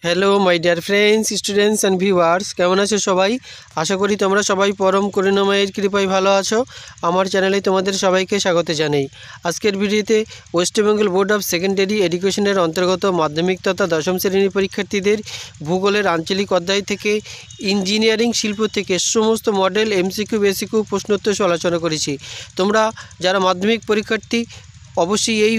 Hello my dear friends, students and viewers, কেমন আছো সবাই? আশা করি তোমরা সবাই পরম করুণাময়ের কৃপায় ভালো আছো। আমার চ্যানেলে তোমাদের সবাইকে স্বাগত জানাই। আজকের ভিডিওতে West Bengal board of secondary এডুকেশনের অন্তর্গত মাধ্যমিক তথা দশম শ্রেণীর পরীক্ষার্থীদের ভূগোলের আঞ্চলিক অধ্যায় থেকে ইঞ্জিনিয়ারিং শিল্প থেকে সমস্ত মডেল এমসিকিউ বেসিকিউ প্রশ্নোত্তর আলোচনা করেছি। তোমরা যারা মাধ্যমিক পরীক্ষার্থী অবশ্যই এই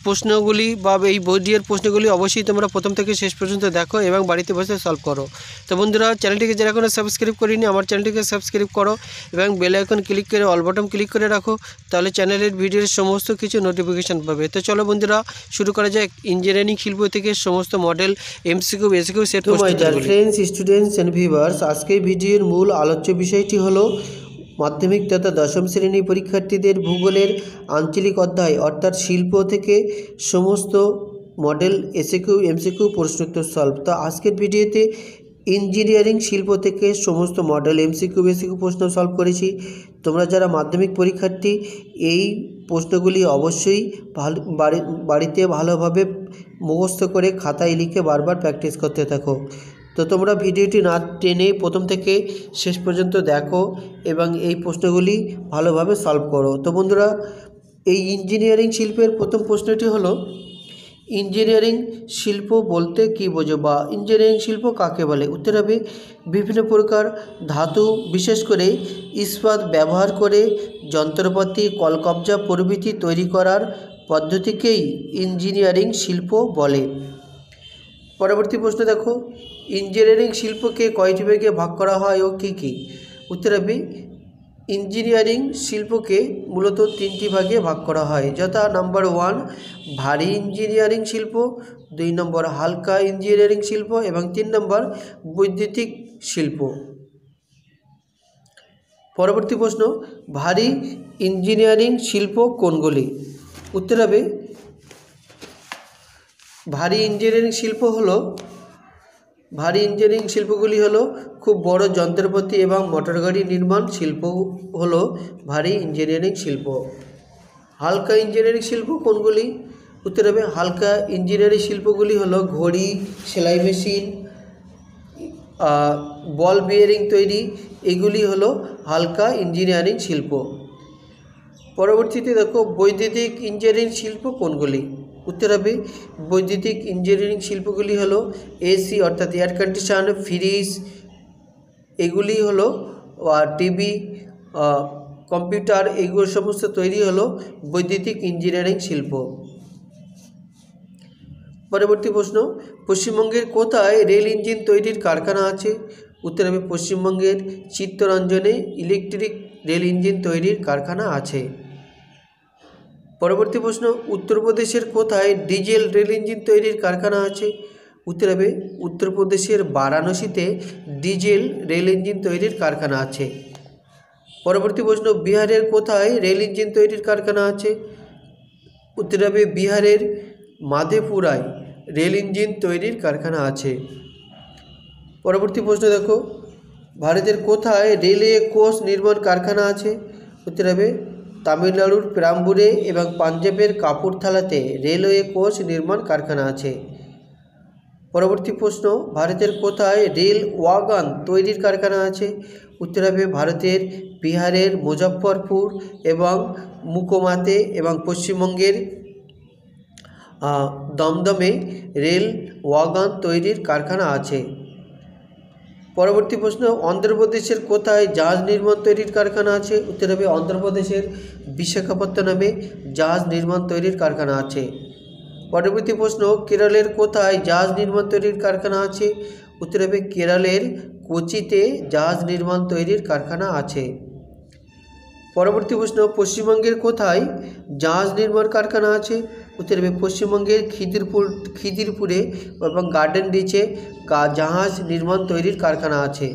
প্রশ্নগুলি বা এই বইয়ের প্রশ্নগুলি অবশ্যই তোমরা প্রথম থেকে শেষ পর্যন্ত দেখো এবং বাড়িতে বসে সলভ করো। তো বন্ধুরা, চ্যানেলটিকে যারা এখনও সাবস্ক্রাইব করিনি আমার চ্যানেলটিকে সাবস্ক্রাইব করো এবং বেল আইকন ক্লিক করে অল বাটন ক্লিক করে রাখো, তাহলে চ্যানেলের ভিডিওর সমস্ত কিছু নোটিফিকেশান পাবে। তো চলো বন্ধুরা, শুরু করা যাক ইঞ্জিনিয়ারিং শিল্প থেকে সমস্ত মডেল এমসিকিউ বেসিকিউ set. My dear friends, students and viewers, আজকের ভিডিওর মূল আলোচ্য বিষয়টি হলো মাধ্যমিক তথা দশম শ্রেণী পরীক্ষার্থীদের ভূগোলের আঞ্চলিক অধ্যায় অর্থাৎ শিল্প থেকে সমস্ত মডেল এসিকিউ এমসিকিউ প্রশ্নোত্তর সলভ। তো আজকের ভিডিওতে ইঞ্জিনিয়ারিং শিল্প থেকে সমস্ত মডেল এমসিকিউ বেসিকিউ প্রশ্ন সলভ করেছি। তোমরা যারা মাধ্যমিক পরীক্ষার্থী এই প্রশ্নগুলি অবশ্যই বাড়িতে ভালোভাবে মুখস্থ করে খাতায় লিখে বারবার প্র্যাকটিস করতে থাকো। তো তোমরা ভিডিওটি না টেনে প্রথম থেকে শেষ পর্যন্ত দেখো এবং এই প্রশ্নগুলি ভালোভাবে সলভ করো। তো বন্ধুরা, এই ইঞ্জিনিয়ারিং শিল্পের প্রথম প্রশ্নটি হলো, ইঞ্জিনিয়ারিং শিল্প বলতে কী বোঝো বা ইঞ্জিনিয়ারিং শিল্প কাকে বলে? উত্তর হবে বিভিন্ন প্রকার ধাতু বিশেষ করে ইস্পাত ব্যবহার করে যন্ত্রপাতি, কলকব্জা প্রভৃতি তৈরি করার পদ্ধতিকেই ইঞ্জিনিয়ারিং শিল্প বলে। পরবর্তী প্রশ্ন দেখো, ইঞ্জিনিয়ারিং শিল্পকে কয়টি ভাগে ভাগ করা হয় ও কী কী? উত্তর হবে ইঞ্জিনিয়ারিং শিল্পকে মূলত তিনটি ভাগে ভাগ করা হয়, যথা নাম্বার 1 ভারী ইঞ্জিনিয়ারিং শিল্প, 2 নম্বর হালকা ইঞ্জিনিয়ারিং শিল্প এবং 3 নম্বর বৈদ্যুতিক শিল্প। পরবর্তী প্রশ্ন, ভারী ইঞ্জিনিয়ারিং শিল্প কোনগুলি? উত্তর হবে ভারী ইঞ্জিনিয়ারিং শিল্পগুলি হলো খুব বড় যন্ত্রপাতি এবং মোটরগাড়ি নির্মাণ শিল্প হলো ভারী ইঞ্জিনিয়ারিং শিল্প। হালকা ইঞ্জিনিয়ারিং শিল্প কোনগুলি? উত্তর হবে হালকা ইঞ্জিনিয়ারিং শিল্পগুলি হলো ঘড়ি, সেলাই মেশিন, বল বিয়ারিং তৈরি, এগুলি হলো হালকা ইঞ্জিনিয়ারিং শিল্প। পরবর্তীতে দেখো, বৈদ্যুতিক ইঞ্জিনিয়ারিং শিল্প কোনগুলি? উত্তর হবে বৈদ্যুতিক ইঞ্জিনিয়ারিং শিল্পগুলি হলো এসি অর্থাৎ এয়ার কন্ডিশন, ফ্রিজ, এগুলি হলো টিভি, কম্পিউটার, এগুলো সমস্ত তৈরি হলো বৈদ্যুতিক ইঞ্জিনিয়ারিং শিল্প। পরবর্তী প্রশ্ন, পশ্চিমবঙ্গের কোথায় রেল ইঞ্জিন তৈরির কারখানা আছে? উত্তর হবে পশ্চিমবঙ্গের চিত্তরঞ্জনে ইলেকট্রিক রেল ইঞ্জিন তৈরির কারখানা আছে। পরবর্তী প্রশ্ন, উত্তরপ্রদেশের কোথায় ডিজেল রেল ইঞ্জিন তৈরির কারখানা আছে? উত্তর হবে উত্তরপ্রদেশের বারাণসীতে ডিজেল রেল ইঞ্জিন তৈরির কারখানা আছে। পরবর্তী প্রশ্ন, বিহারের কোথায় রেল ইঞ্জিন তৈরির কারখানা আছে? উত্তর হবে বিহারের মাধেপুরায় রেল ইঞ্জিন তৈরির কারখানা আছে। পরবর্তী প্রশ্ন দেখো, ভারতের কোথায় রেলওয়ে কোচ নির্মাণ কারখানা আছে? উত্তর হবে তামিলনাড়ুর পেরাম্বুরে এবং পাঞ্জাবের কাপুরথালাতে রেলওয়ে কোচ নির্মাণ কারখানা আছে। পরবর্তী প্রশ্ন, ভারতের কোথায় রেল ওয়াগন তৈরির কারখানা আছে? উত্তর হবে ভারতের বিহারের মুজফ্ফরপুর এবং মুকোমাতে এবং পশ্চিমবঙ্গের দমদমে রেল ওয়াগন তৈরির কারখানা আছে। পরবর্তী প্রশ্ন, অন্ধ্রপ্রদেশের কোথায় জাহাজ নির্মাণ তৈরির কারখানা আছে? উত্তর হবে অন্ধ্রপ্রদেশের বিশাখাপত্তনমে জাহাজ নির্মাণ তৈরির কারখানা আছে। পরবর্তী প্রশ্ন, কেরলের কোথায় জাহাজ নির্মাণ তৈরির কারখানা আছে? উত্তর হবে কেরলের কোচিতে জাহাজ নির্মাণ তৈরির কারখানা আছে। পরবর্তী প্রশ্ন, পশ্চিমবঙ্গের কোথায় জাহাজ নির্মাণ কারখানা আছে? উত্তর হবে পশ্চিমবঙ্গের খিদিরপুরে এবং গার্ডেন রিচে জাহাজ নির্মাণ তৈরির কারখানা আছে।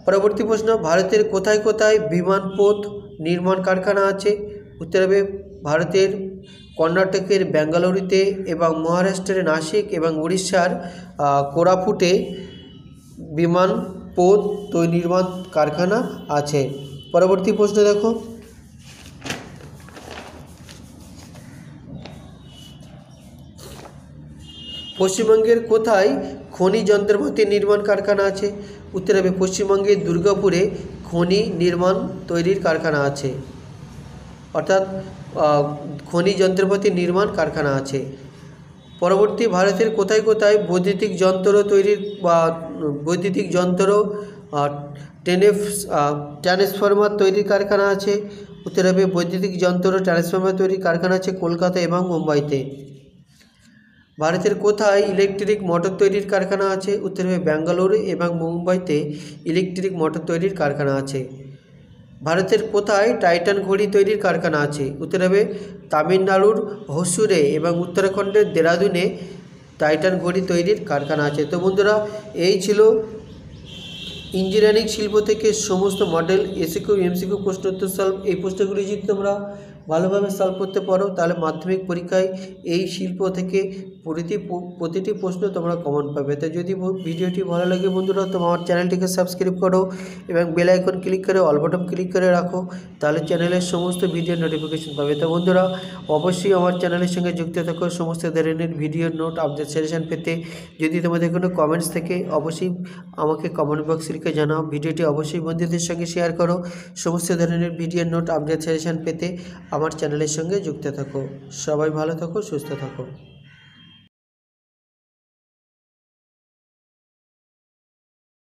পরবর্তী প্রশ্ন, ভারতের কোথায় কোথায় বিমানপথ নির্মাণ কারখানা আছে? উত্তর হবে ভারতের কর্ণাটকের বেঙ্গালুরুতে এবং মহারাষ্ট্রের নাসিক এবং উড়িষ্যার কোরাপুটে বিমানপথ নির্মাণ কারখানা আছে। পরবর্তী প্রশ্ন দেখো, পশ্চিমবঙ্গের কোথায় খনি যন্ত্রপাতি নির্মাণ কারখানা আছে? উত্তর হবে পশ্চিমবঙ্গের দুর্গাপুরে খনি নির্মাণ তৈরির কারখানা আছে, অর্থাৎ খনি যন্ত্রপাতি নির্মাণ কারখানা আছে। পরবর্তী, ভারতের কোথায় কোথায় বৈদ্যুতিক যন্ত্র তৈরির বা বৈদ্যুতিক যন্ত্র ট্রান্সফরমার তৈরির কারখানা আছে? উত্তর হবে বৈদ্যুতিক যন্ত্র ট্রান্সফরমার তৈরির কারখানা আছে কলকাতা এবং মুম্বাইতে। ভারতের কোথায় ইলেকট্রিক মোটর তৈরির কারখানা আছে? উত্তর হবে ব্যাঙ্গালোর এবং মুম্বাইতে ইলেকট্রিক মোটর তৈরির কারখানা আছে। ভারতের কোথায় টাইটান ঘড়ি তৈরির কারখানা আছে? উত্তর হবে তামিলনাড়ুর হোসুরে এবং উত্তরাখণ্ডের দেরাদুনে টাইটান ঘড়ি তৈরির কারখানা আছে। তো বন্ধুরা, এই ছিল ইঞ্জিনিয়ারিং শিল্প থেকে সমস্ত মডেল এসিকিউ এমসিকিউ প্রশ্ন উত্তর সলভ। এই প্রশ্নগুলি যদি তোমরা ভালোভাবে সলভ করতে পারো তাহলে মাধ্যমিক পরীক্ষায় এই শিল্প থেকে প্রতিটি প্রশ্ন তোমরা কমন পাবে। তো যদি ভিডিওটি ভালো লাগে বন্ধুরা, তোমরা আমার চ্যানেলটিকে সাবস্ক্রাইব করো এবং বেল আইকন ক্লিক করে অল বাটন ক্লিক করে রাখো, তাহলে চ্যানেলের সমস্ত ভিডিও নোটিফিকেশন পাবে। তো বন্ধুরা, অবশ্যই আমার চ্যানেলের সঙ্গে যুক্ত থাকো সমস্ত ধরনের ভিডিও নোট আপডেট সাজেশন পেতে। যদি তোমাদের কোনো কমেন্টস থাকে অবশ্যই আমাকে কমেন্ট বক্সে লিখে জানাও। ভিডিওটি অবশ্যই বন্ধুদের সঙ্গে শেয়ার করো। সমস্ত ধরনের ভিডিও নোট আপডেট সাজেশন পেতে আমার চ্যানেলের সঙ্গে যুক্ত থাকো। সবাই ভালো থাকো, সুস্থ থাকো।